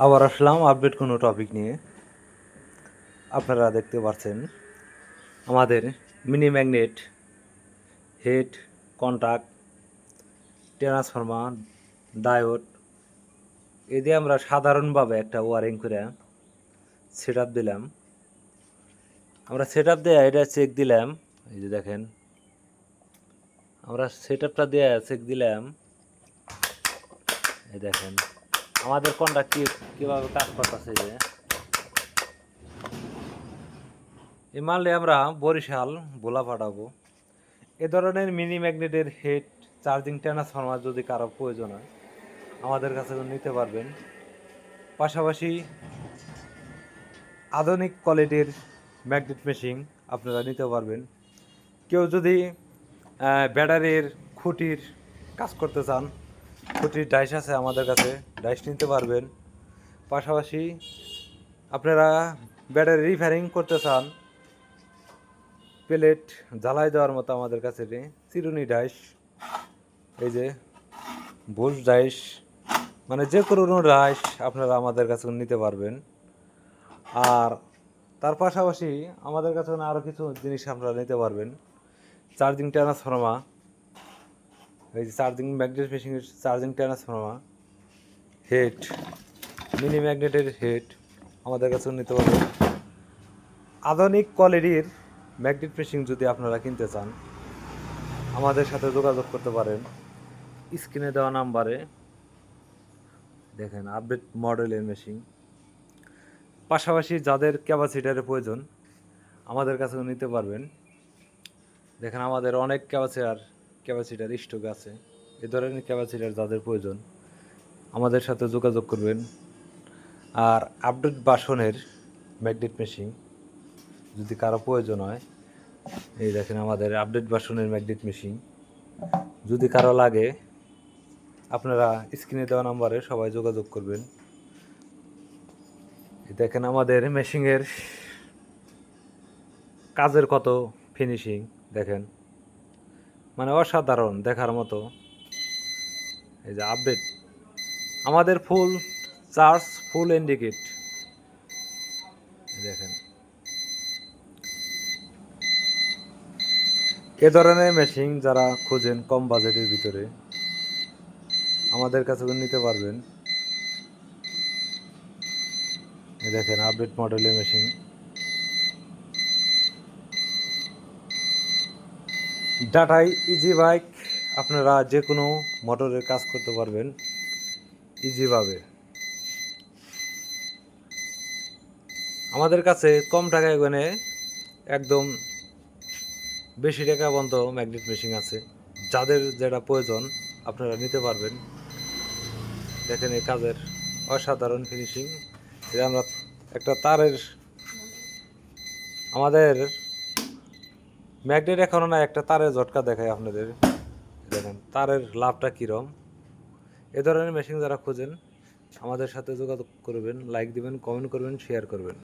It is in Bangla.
আবার আসলাম আপডেট কোনো টপিক নিয়ে। আপনারা দেখতে পাচ্ছেন আমাদের mini magnet, head, contact, transformer, diode এ দিয়ে আমরা সাধারণভাবে একটা ওয়ারিং করে সেট আপ দিলাম। আমরা সেট আপ দিয়ে এটা চেক দিলাম। এই যে দেখেন, আমরা সেট আপটা দিয়ে চেক দিলাম। এই দেখেন আমাদের কন্টাক্ট কীভাবে কাজ করতেছে। যে এই মানলে আমরা বরিশাল ভোলা পাঠাবো। এ ধরনের মিনি ম্যাগনেটের হেড, চার্জিং ট্রান্সফরমার যদি কারো প্রয়োজন হয় আমাদের কাছে নিতে পারবেন। পাশাপাশি আধুনিক কোয়ালিটির ম্যাগনেট মেশিন আপনারা নিতে পারবেন। কেউ যদি ব্যাটারির খুঁটির কাজ করতে চান, খুঁটির ডাইস আছে আমাদের কাছে, ডাইস নিতে পারবেন। পাশাপাশি আপনারা ব্যাটারি রিপেয়ারিং করতে চান, প্লেট জ্বালাই দেওয়ার মতো আমাদের কাছে চিরুনি ডাইস, এই যে বুশ ডাইস, মানে যে কোনো ডাইস আপনারা আমাদের কাছে নিতে পারবেন। আর তার পাশাপাশি আমাদের কাছে আরও কিছু জিনিস আপনারা নিতে পারবেন। চার্জিং ট্রান্সফরমার, এই যে চার্জিং ম্যাগনেট মেশিনের চার্জিং ট্রান্সফরমার, হেড, মিনি ম্যাগনেটের হেড আমাদের কাছে নিতে পারবেন। আধুনিক কোয়ালিটির ম্যাগনেট মেশিন যদি আপনারা কিনতে চান আমাদের সাথে যোগাযোগ করতে পারেন। স্ক্রিনে দেওয়া নাম্বারে দেখেন আপডেট মডেলের মেশিন। পাশাপাশি যাদের ক্যাপাসিটারের প্রয়োজন আমাদের কাছেও নিতে পারবেন। দেখেন আমাদের অনেক ক্যাপাসিটার স্টক আছে। এ ধরনের ক্যাপাসিটার যাদের প্রয়োজন আমাদের সাথে যোগাযোগ করবেন। আর আপডেট বাসনের ম্যাগনেট মেশিন যদি কারো প্রয়োজন হয়, এই দেখেন আমাদের আপডেট বাসনের ম্যাগনেট মেশিন যদি কারো লাগে আপনারা স্ক্রিনে দেওয়া নাম্বারে সবাই যোগাযোগ করবেন। দেখেন আমাদের মেশিনের কাজের কত ফিনিশিং, দেখেন মানে অসাধারণ দেখার মতো। এই যে আপডেট আমাদের ফুল চার্জ, ফুল ইন্ডিকেট, দেখেন এ ধরনের মেশিন যারা খুঁজেন কম বাজেটের ভিতরে আমাদের কাছে নিতে পারবেন। দেখেন আপডেট মডেলের মেশিন। ডাটাই ইজি বাইক, আপনারা যে কোনো মোটরের কাজ করতে পারবেন ইজিভাবে। আমাদের কাছে কম টাকায় গনে একদম বেশি টাকা পর্যন্ত ম্যাগনেট মেশিন আছে। যাদের যেটা প্রয়োজন আপনারা নিতে পারবেন। দেখেন এই কাজের অসাধারণ ফিনিশিং। আমরা একটা তারের, আমাদের ম্যাগনেট এখনও না, একটা তারের ঝটকা দেখায় আপনাদের। দেখেন তারের লাভটা কীরকম। এ ধরনের মেশিন যারা খুঁজেন আমাদের সাথে যোগাযোগ করবেন, লাইক দিবেন, কমেন্ট করবেন, শেয়ার করবেন।